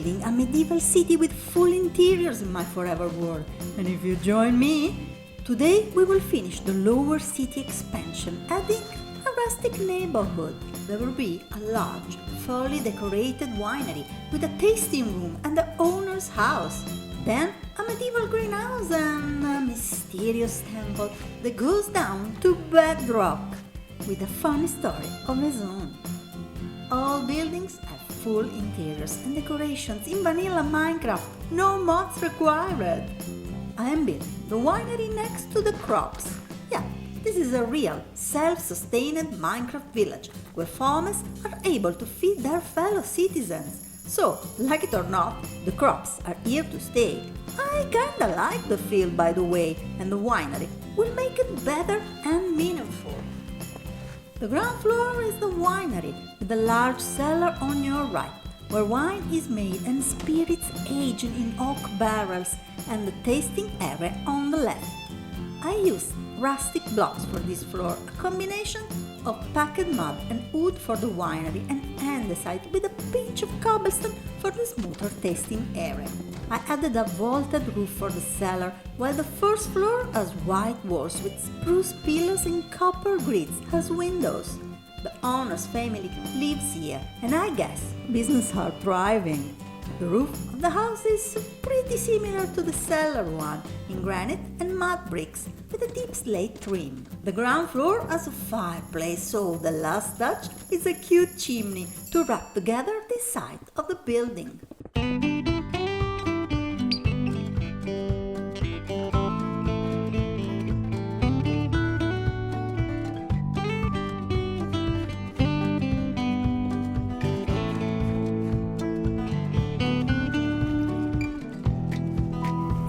building a medieval city with full interiors in my forever world. And if you join me, today we will finish the lower city expansion, adding a rustic neighborhood. There will be a large, fully decorated winery with a tasting room and the owner's house. Then a medieval greenhouse and a mysterious temple that goes down to bedrock with a funny story of his own. All buildings have full interiors and decorations in vanilla Minecraft, no mods required. I am building the winery next to the crops. Yeah, this is a real, self-sustained Minecraft village where farmers are able to feed their fellow citizens. So, like it or not, the crops are here to stay. I kinda like the field, by the way, and the winery will make it better and meaningful. The ground floor is the winery, with a large cellar on your right, where wine is made and spirits aged in oak barrels, and the tasting area on the left. I used rustic blocks for this floor, a combination of packed mud and wood for the winery and andesite with a pinch of cobblestone for the smoother tasting area. I added a vaulted roof for the cellar, while the first floor has white walls with spruce pillars and copper grids as windows. The owner's family lives here, and I guess business are thriving. The roof of the house is pretty similar to the cellar one, in granite and mud bricks with a deep slate trim. The ground floor has a fireplace, so the last touch is a cute chimney to wrap together the side of the building.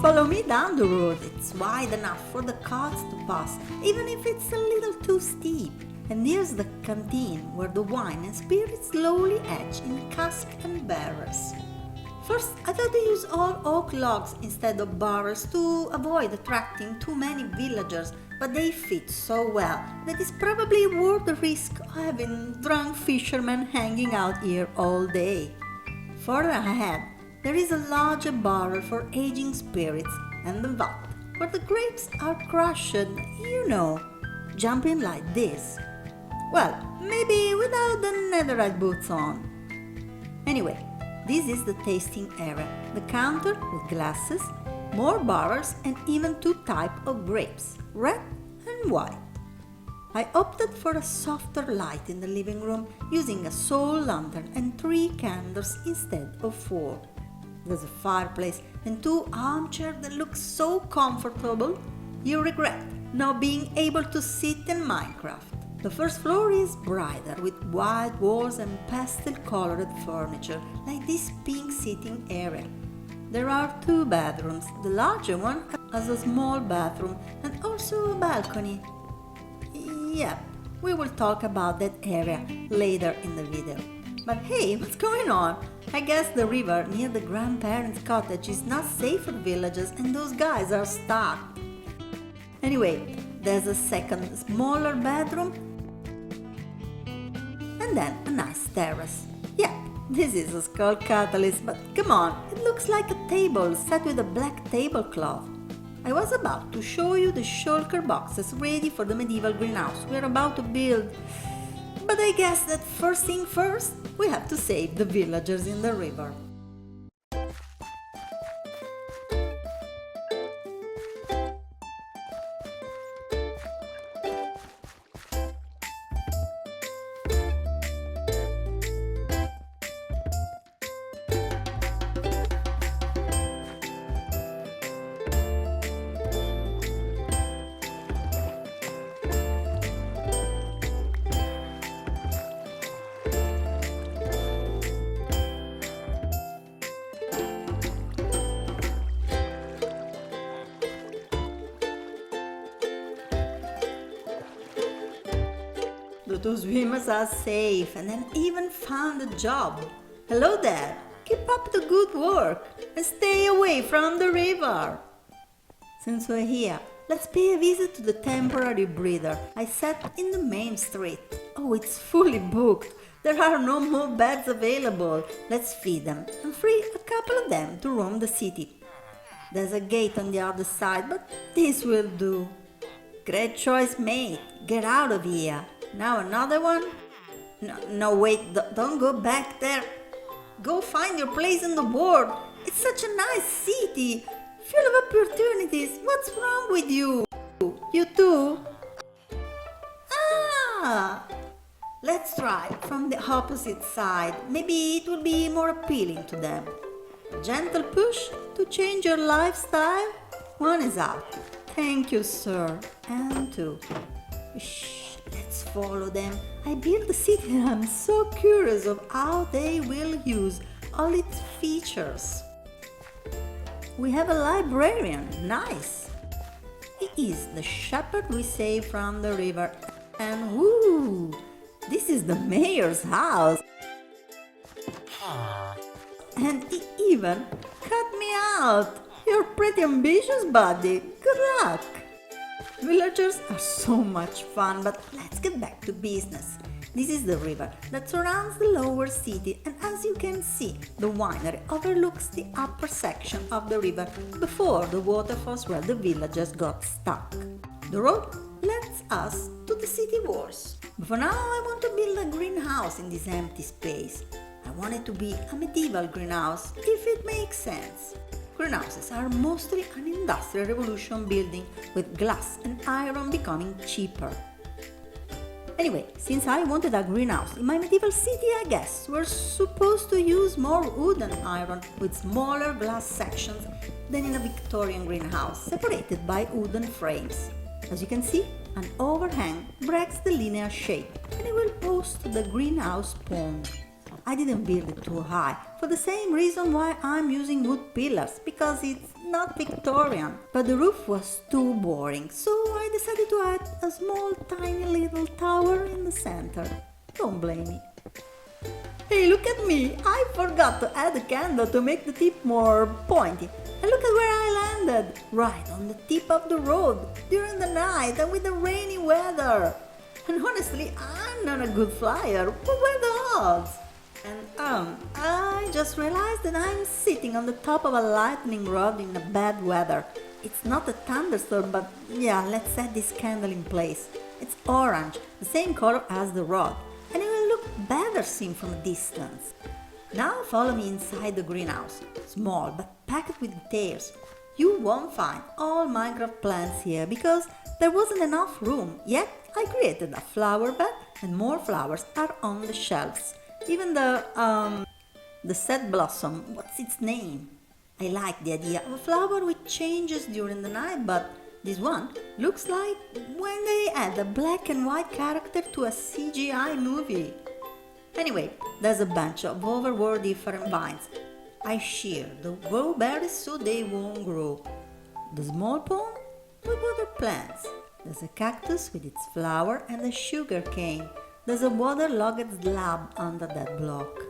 Follow me down the road, it's wide enough for the carts to pass, even if it's a little too steep. And here's the canteen, where the wine and spirits slowly age in casks and barrels. First, I thought to use all oak logs instead of barrels to avoid attracting too many villagers, but they fit so well that it's probably worth the risk of having drunk fishermen hanging out here all day. Further ahead, there is a larger barrel for aging spirits and the vat where the grapes are crushed, jumping like this. Well, maybe without the netherite boots on. Anyway, this is the tasting area, the counter with glasses, more barrels and even two types of grapes, red and white. I opted for a softer light in the living room using a soul lantern and 3 candles instead of 4. There's a fireplace and 2 armchairs that look so comfortable, you regret not being able to sit in Minecraft. The first floor is brighter with white walls and pastel-colored furniture, like this pink sitting area. There are 2 bedrooms. The larger one has a small bathroom and also a balcony. Yep, we will talk about that area later in the video. But hey, what's going on? I guess the river near the grandparents' cottage is not safe for villagers and those guys are stuck. Anyway, there's a second, smaller bedroom and then a nice terrace. Yeah, this is a skull catalyst, but come on, it looks like a table set with a black tablecloth. I was about to show you the shulker boxes ready for the medieval greenhouse we're about to build. But I guess that first thing first, we have to save the villagers in the river. The 2 swimmers are safe and then even found a job. Hello there, keep up the good work and stay away from the river. Since we're here, Let's pay a visit to the temporary breeder I set in the main street. Oh, it's fully booked. There are no more beds available. Let's feed them and free a couple of them to roam the city. There's a gate on the other side, but this will do. Great choice, mate. Get out of here. Now another one? No, wait, don't go back there. Go find your place in the world. It's such a nice city, full of opportunities. What's wrong with you? You too? Let's try from the opposite side. Maybe it will be more appealing to them. Gentle push to change your lifestyle. One is out. Thank you, sir. And two. Shh, let's follow them. I built the city and I'm so curious of how they will use all its features. We have a librarian. Nice. He is the shepherd we saved from the river. And woo! This is the mayor's house. And he even cut me out. You're pretty ambitious, buddy. Good luck. Villagers are so much fun, but let's get back to business. This is the river that surrounds the lower city, and as you can see, the winery overlooks the upper section of the river before the waterfalls where the villagers got stuck. The road leads us to the city walls. But for now, I want to build a greenhouse in this empty space. I want it to be a medieval greenhouse, if it makes sense. Greenhouses are mostly an industrial revolution building, with glass and iron becoming cheaper. Anyway, since I wanted a greenhouse in my medieval city, I guess we're supposed to use more wood and iron with smaller glass sections than in a Victorian greenhouse, separated by wooden frames. As you can see, an overhang breaks the linear shape and it will host the greenhouse pond. I didn't build it too high, for the same reason why I'm using wood pillars, because it's not Victorian. But the roof was too boring, so I decided to add a small tiny little tower in the center. Don't blame me. Hey, look at me! I forgot to add a candle to make the tip more pointy. And look at where I landed! Right on the tip of the road, during the night and with the rainy weather. And honestly, I'm not a good flyer. What were the odds? And I just realized that I'm sitting on the top of a lightning rod in a bad weather. It's not a thunderstorm, but yeah, let's set this candle in place. It's orange, the same color as the rod, and it will look better seen from a distance. Now follow me inside the greenhouse. Small but packed with details. You won't find all Minecraft plants here because there wasn't enough room, yet I created a flower bed and more flowers are on the shelves. Even the set blossom, what's its name? I like the idea of a flower which changes during the night, but this one looks like when they add a black and white character to a CGI movie. Anyway, there's a bunch of overworld different vines. I shear the grow berries so they won't grow. The small pond with other plants. There's a cactus with its flower and a sugar cane. There's a waterlogged slab under that block.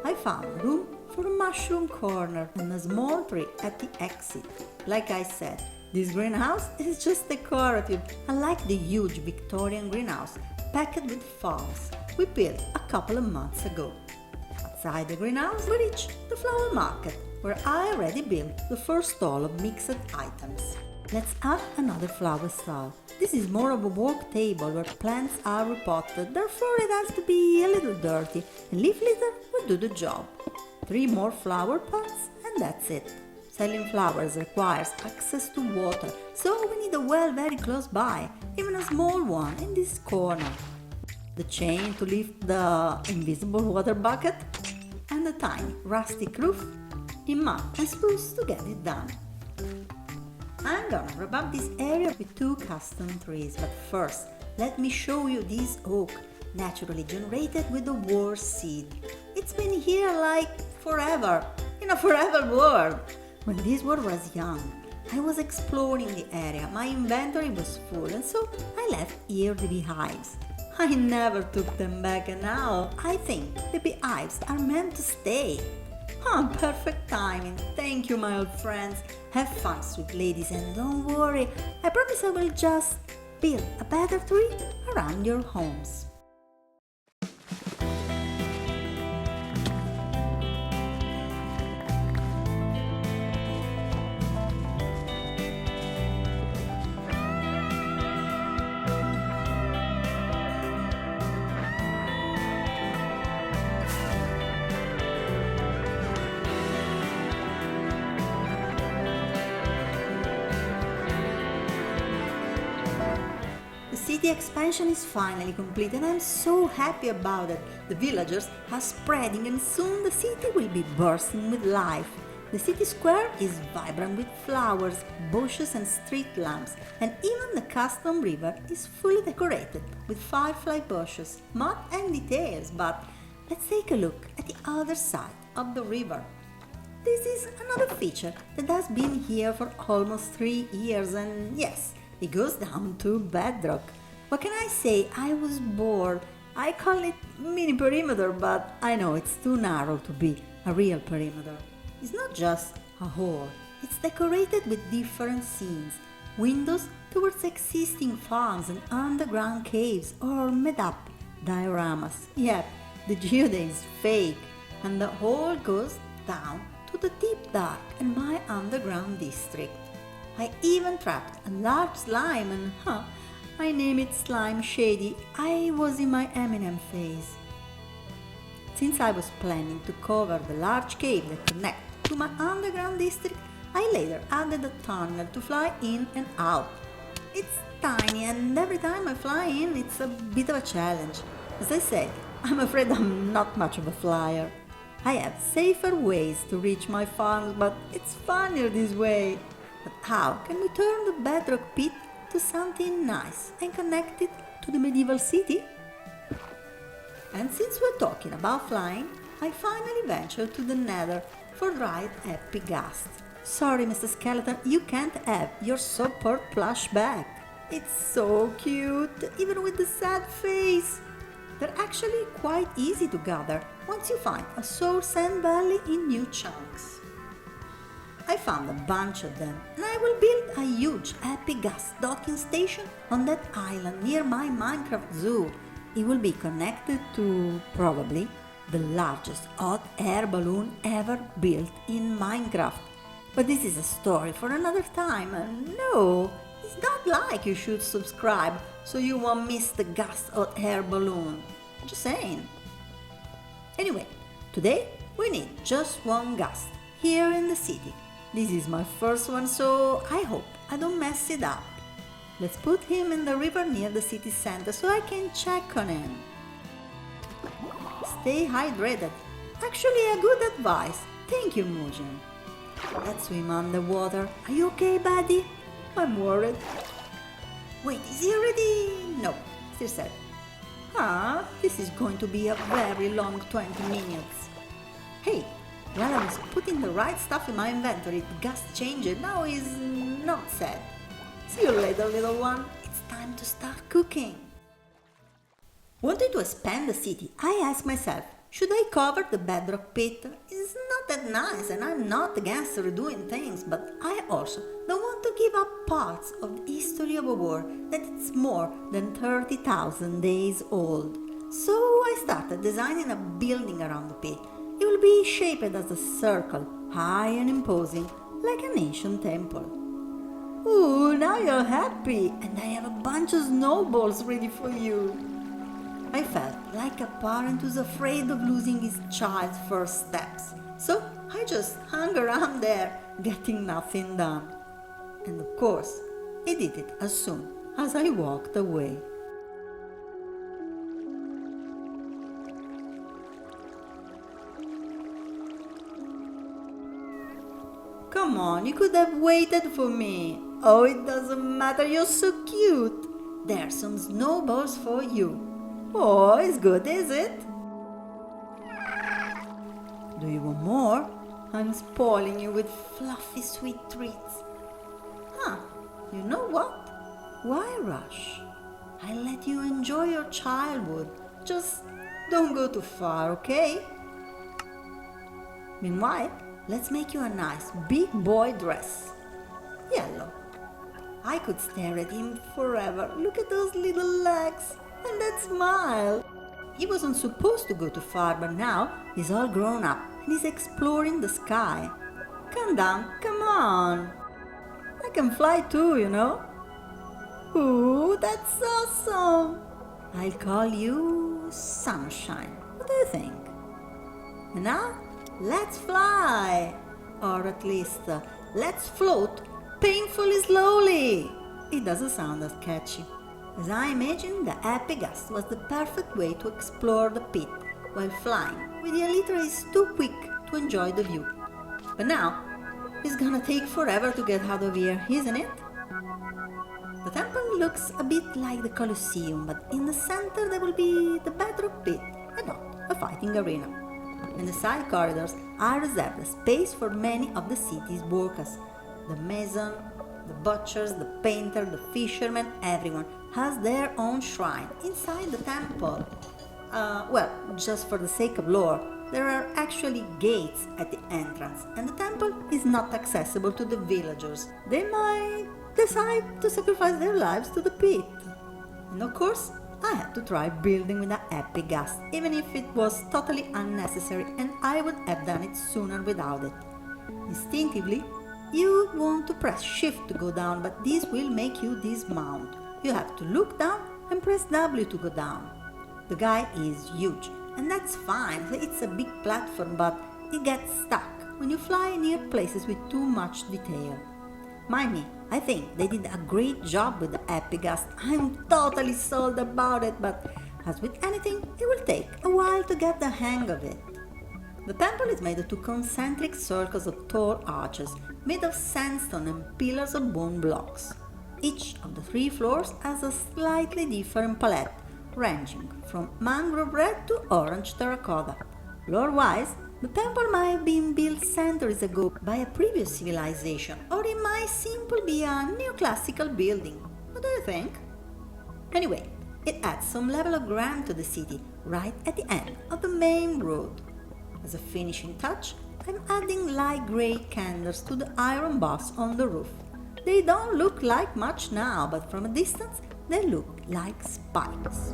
I found room for a mushroom corner and a small tree at the exit. Like I said, this greenhouse is just decorative, unlike the huge Victorian greenhouse packed with farms we built a couple of months ago. Outside the greenhouse, we reach the flower market, where I already built the first stall of mixed items. Let's add another flower stall. This is more of a work table where plants are repotted, therefore it has to be a little dirty, and leaf litter will do the job. 3 more flower pots and that's it. Selling flowers requires access to water, so we need a well very close by, even a small one in this corner. The chain to lift the invisible water bucket, and a tiny rustic roof in mud and spruce to get it done. I'm gonna wrap up this area with 2 custom trees, but first let me show you this oak, naturally generated with the war seed. It's been here like forever, in a forever world. When this world was young, I was exploring the area, my inventory was full, and so I left here the beehives. I never took them back, and now I think the beehives are meant to stay. Perfect timing. Thank you, my old friends. Have fun, sweet ladies, and don't worry. I promise I will just build a better tree around your homes. The city expansion is finally complete and I'm so happy about it. The villagers are spreading and soon the city will be bursting with life. The city square is vibrant with flowers, bushes and street lamps, and even the custom river is fully decorated with firefly bushes, mud and details. But let's take a look at the other side of the river. This is another feature that has been here for almost 3 years and yes, it goes down to bedrock. What can I say? I was bored. I call it mini perimeter, but I know it's too narrow to be a real perimeter. It's not just a hole. It's decorated with different scenes, windows towards existing farms and underground caves or made-up dioramas. Yep, the geode is fake and the hole goes down to the deep dark and my underground district. I even trapped a large slime and I name it Slime Shady. I was in my Eminem phase. Since I was planning to cover the large cave that connects to my underground district, I later added a tunnel to fly in and out. It's tiny and every time I fly in it's a bit of a challenge. As I said, I'm afraid I'm not much of a flyer. I have safer ways to reach my farms, but it's funnier this way. But how can we turn the bedrock pit to something nice and connect it to the medieval city? And since we're talking about flying, I finally ventured to the nether for dried epic ghast. Sorry, Mr. Skeleton, you can't have your support plush back. It's so cute, even with the sad face. They're actually quite easy to gather once you find a soul sand valley in new chunks. I found a bunch of them and I will build a huge epic gas docking station on that island near my Minecraft zoo. It will be connected to, probably, the largest hot air balloon ever built in Minecraft. But this is a story for another time and no, it's not like you should subscribe so you won't miss the gas hot air balloon. Just saying. Anyway, today we need just one ghast here in the city. This is my first one, so I hope I don't mess it up. Let's put him in the river near the city center so I can check on him. Stay hydrated. Actually, a good advice. Thank you, Mujin. Let's swim underwater. Are you okay, buddy? I'm worried. Wait, is he already? No, still sad. This is going to be a very long 20 minutes. Hey, while I was putting the right stuff in my inventory, the gas changed. Now is not sad. See you later, little one. It's time to start cooking. Wanting to expand the city, I asked myself, should I cover the bedrock pit? It's not that nice and I'm not against redoing things, but I also don't want to give up parts of the history of a war that it's more than 30,000 days old. So I started designing a building around the pit. It will be shaped as a circle, high and imposing, like an ancient temple. Ooh, now you're happy, and I have a bunch of snowballs ready for you. I felt like a parent who's afraid of losing his child's first steps. So I just hung around there, getting nothing done. And of course, I did it as soon as I walked away. Come on, you could have waited for me. Oh, it doesn't matter, you're so cute. There's some snowballs for you. Oh, it's good, is it? Do you want more? I'm spoiling you with fluffy sweet treats. You know what? Why rush? I'll let you enjoy your childhood. Just don't go too far, okay? Meanwhile, let's make you a nice big boy dress. Yellow. I could stare at him forever. Look at those little legs and that smile. He wasn't supposed to go too far, but now he's all grown up and he's exploring the sky. Calm down, come on. I can fly too, you know. Ooh, that's awesome. I'll call you Sunshine. What do you think? And now, let's fly. Or at least, let's float painfully slowly. It doesn't sound as catchy. As I imagined, the happy ghast was the perfect way to explore the pit while flying, with the elytra is too quick to enjoy the view. But now, it's gonna take forever to get out of here, isn't it? The temple looks a bit like the Colosseum, but in the center there will be the bedrock pit, and not a fighting arena. And the side corridors are reserved as space for many of the city's workers. The mason, the butchers, the painter, the fishermen, everyone has their own shrine inside the temple. Just for the sake of lore, there are actually gates at the entrance, and the temple is not accessible to the villagers. They might decide to sacrifice their lives to the pit. And of course, I had to try building with a happy ghast, even if it was totally unnecessary and I would have done it sooner without it. Instinctively, you want to press shift to go down, but this will make you dismount. You have to look down and press W to go down. The guy is huge, and that's fine. It's a big platform, but it gets stuck when you fly near places with too much detail. Mind me, I think they did a great job with the happy ghast. I'm totally sold about it, but as with anything, it will take a while to get the hang of it. The temple is made of two concentric circles of tall arches, made of sandstone and pillars of bone blocks. Each of the 3 floors has a slightly different palette, ranging from mangrove red to orange terracotta. Lore-wise, the temple might have been built centuries ago by a previous civilization, or it might simply be a neoclassical building. What do you think? Anyway, it adds some level of grand to the city, right at the end of the main road. As a finishing touch, I'm adding light grey candles to the iron bars on the roof. They don't look like much now, but from a distance, they look like spikes.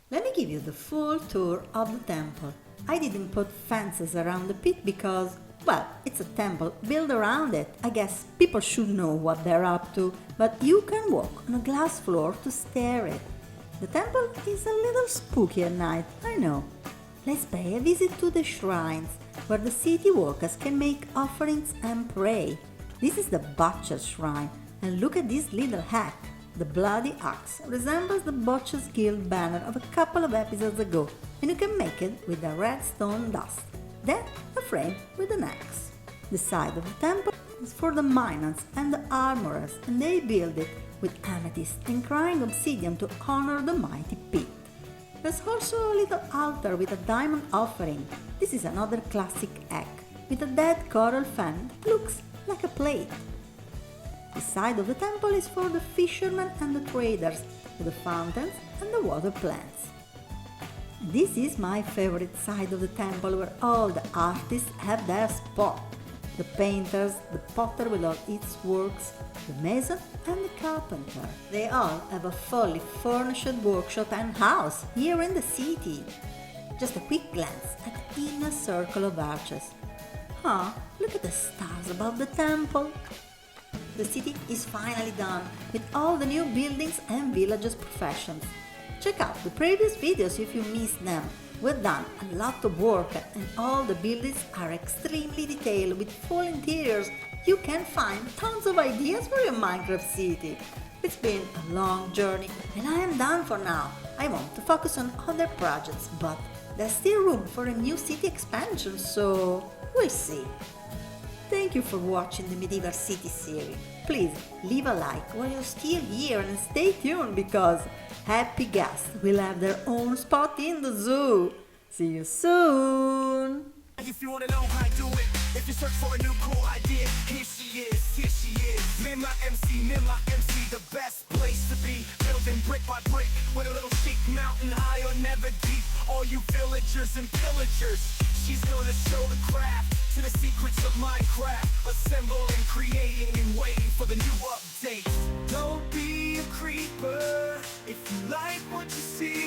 Let me give you the full tour of the temple. I didn't put fences around the pit because, it's a temple built around it. I guess people should know what they're up to, but you can walk on a glass floor to stare it. The temple is a little spooky at night, I know. Let's pay a visit to the shrines, where the city workers can make offerings and pray. This is the butcher's shrine, and look at this little hack. The bloody axe resembles the Butcher's Guild banner of a couple of episodes ago, and you can make it with a red stone dust, then a frame with an axe. The side of the temple is for the miners and the armorers, and they build it with amethyst and crying obsidian to honor the mighty pit. There's also a little altar with a diamond offering. This is another classic egg, with a dead coral fan that looks like a plate. The side of the temple is for the fishermen and the traders, with the fountains and the water plants. This is my favorite side of the temple, where all the artists have their spot. The painters, the potter with all its works, the mason and the carpenter. They all have a fully furnished workshop and house here in the city. Just a quick glance at the inner circle of arches. Look at the stars above the temple. The city is finally done, with all the new buildings and villagers' professions. Check out the previous videos if you missed them. We've done a lot of work, and all the buildings are extremely detailed with full interiors. You can find tons of ideas for your Minecraft city. It's been a long journey, and I am done for now. I want to focus on other projects, but there's still room for a new city expansion, so we'll see. Thank you for watching the Medieval City series. Please leave a like while you're still here and stay tuned because happy guests will have their own spot in the zoo. See you soon! If you wanna know how I do it, if you search for a new cool idea, here she is, Mima MC, the best place to be. Building brick by brick, with a little chic, mountain high or never deep. All you villagers and pillagers, she's gonna show the craft to the secrets of Minecraft. Assembling, creating, and waiting for the new update. Don't be a creeper if you like what you see.